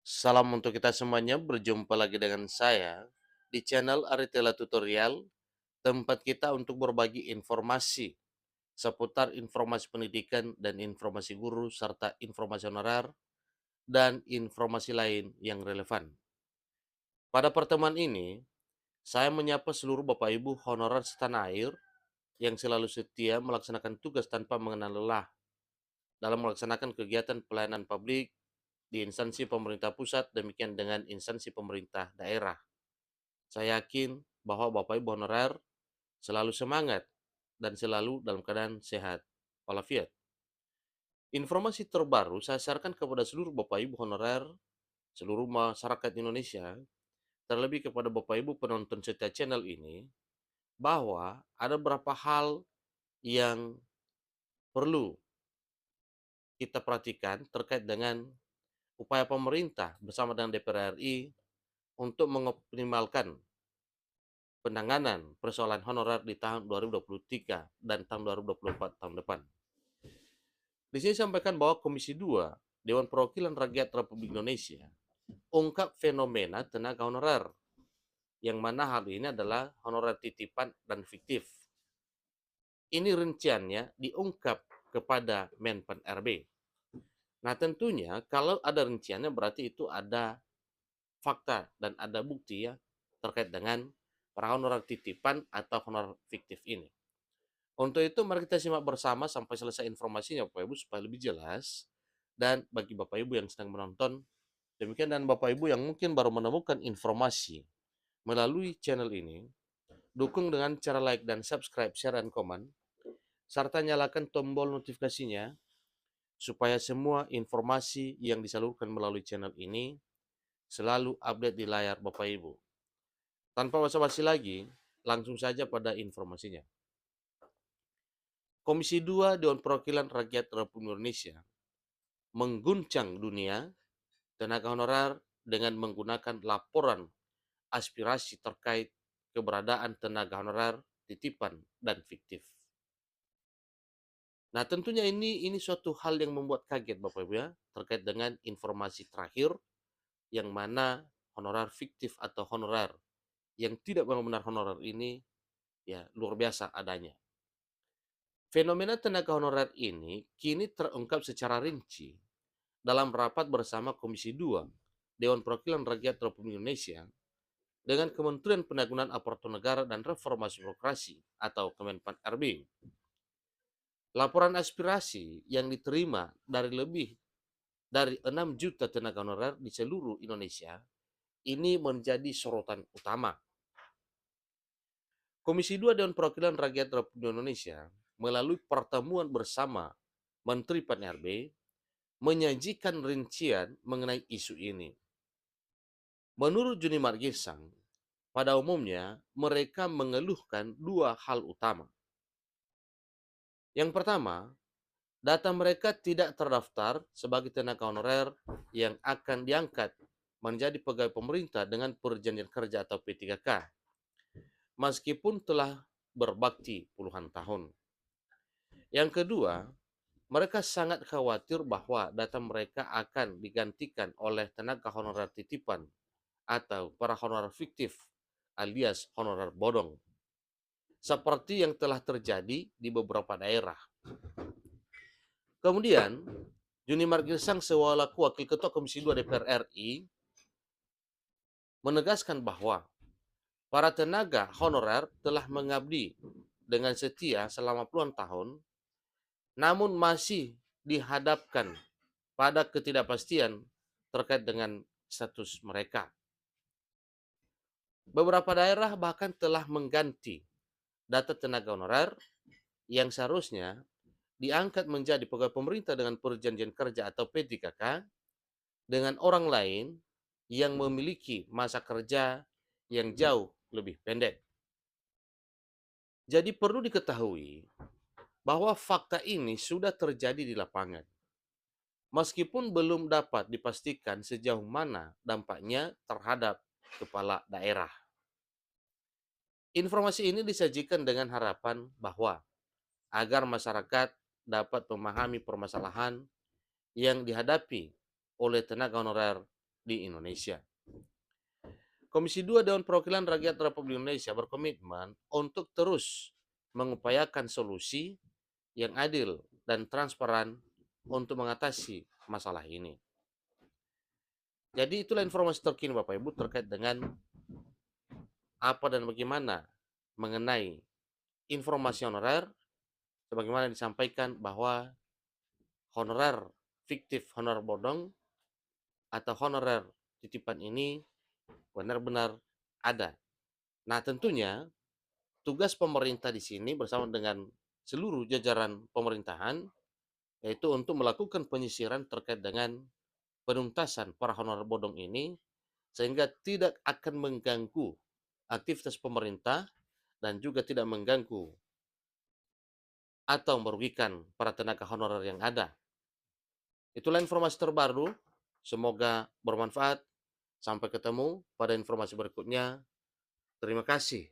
Salam untuk kita semuanya, berjumpa lagi dengan saya di channel Aritela Tutorial, tempat kita untuk berbagi informasi seputar informasi pendidikan dan informasi guru, serta informasi honorer dan informasi lain yang relevan. Pada pertemuan ini, saya menyapa seluruh Bapak Ibu honorer setanah air yang selalu setia melaksanakan tugas tanpa mengenal lelah dalam melaksanakan kegiatan pelayanan publik di instansi pemerintah pusat, demikian dengan instansi pemerintah daerah. Saya yakin bahwa Bapak Ibu honorer selalu semangat dan selalu dalam keadaan sehat walafiat. Informasi terbaru saya sarankan kepada seluruh Bapak Ibu honorer, seluruh masyarakat Indonesia, terlebih kepada Bapak Ibu penonton setia channel ini, bahwa ada beberapa hal yang perlu kita perhatikan terkait dengan upaya pemerintah bersama dengan DPR RI untuk mengoptimalkan penanganan persoalan honorer di tahun 2023 dan tahun 2024 tahun depan. Di sini sampaikan bahwa Komisi 2 Dewan Perwakilan Rakyat Republik Indonesia ungkap fenomena tenaga honorer, yang mana hal ini adalah honorer titipan dan fiktif. Ini rinciannya diungkap kepada Menpan RB. Nah, tentunya kalau ada rinciannya berarti itu ada fakta dan ada bukti ya terkait dengan para honorer titipan atau honorer fiktif ini. Untuk itu mari kita simak bersama sampai selesai informasinya Bapak Ibu supaya lebih jelas. Dan bagi Bapak Ibu yang sedang menonton, demikian, dan Bapak Ibu yang mungkin baru menemukan informasi melalui channel ini, dukung dengan cara like dan subscribe, share, dan komen, serta nyalakan tombol notifikasinya supaya semua informasi yang disalurkan melalui channel ini selalu update di layar Bapak Ibu. Tanpa basa-basi lagi, langsung saja pada informasinya. Komisi 2 Dewan Perwakilan Rakyat Republik Indonesia mengguncang dunia tenaga honorer dengan menggunakan laporan aspirasi terkait keberadaan tenaga honorer titipan dan fiktif. Nah, tentunya ini suatu hal yang membuat kaget Bapak Ibu ya, terkait dengan informasi terakhir yang mana honorer fiktif atau honorer yang tidak benar-benar honorer ini ya luar biasa adanya. Fenomena tenaga honorer ini kini terungkap secara rinci dalam rapat bersama Komisi 2 Dewan Perwakilan Rakyat Republik Indonesia dengan Kementerian Penanggulangan Aparatur Negara dan Reformasi Birokrasi atau Kemenpan RB. Laporan aspirasi yang diterima dari lebih dari 6 juta tenaga honorer di seluruh Indonesia ini menjadi sorotan utama. Komisi 2 Dewan Perwakilan Rakyat Republik Indonesia melalui pertemuan bersama Menteri PAN-RB menyajikan rincian mengenai isu ini. Menurut Junimar Girsang, pada umumnya mereka mengeluhkan dua hal utama. Yang pertama, data mereka tidak terdaftar sebagai tenaga honorer yang akan diangkat menjadi pegawai pemerintah dengan perjanjian kerja atau P3K, meskipun telah berbakti puluhan tahun. Yang kedua, mereka sangat khawatir bahwa data mereka akan digantikan oleh tenaga honorer titipan atau para honorer fiktif alias honorer bodong, seperti yang telah terjadi di beberapa daerah. Kemudian, Junimar Girsang sewalaku Wakil Ketua Komisi 2 DPR RI menegaskan bahwa para tenaga honorer telah mengabdi dengan setia selama puluhan tahun, namun masih dihadapkan pada ketidakpastian terkait dengan status mereka. Beberapa daerah bahkan telah mengganti data tenaga honorer yang seharusnya diangkat menjadi pegawai pemerintah dengan perjanjian kerja atau P3K dengan orang lain yang memiliki masa kerja yang jauh lebih pendek. Jadi perlu diketahui bahwa fakta ini sudah terjadi di lapangan. Meskipun belum dapat dipastikan sejauh mana dampaknya terhadap kepala daerah. Informasi ini disajikan dengan harapan bahwa agar masyarakat dapat memahami permasalahan yang dihadapi oleh tenaga honorer di Indonesia. Komisi 2 Dewan Perwakilan Rakyat Republik Indonesia berkomitmen untuk terus mengupayakan solusi yang adil dan transparan untuk mengatasi masalah ini. Jadi itulah informasi terkini Bapak Ibu terkait dengan apa dan bagaimana mengenai informasi honorer, sebagaimana disampaikan bahwa honorer fiktif, honorer bodong, atau honorer titipan ini benar-benar ada. Nah, tentunya tugas pemerintah di sini bersama dengan seluruh jajaran pemerintahan yaitu untuk melakukan penyisiran terkait dengan penuntasan para honorer bodong ini sehingga tidak akan mengganggu aktivitas pemerintah dan juga tidak mengganggu atau merugikan para tenaga honorer yang ada. Itulah informasi terbaru. Semoga bermanfaat. Sampai ketemu pada informasi berikutnya. Terima kasih.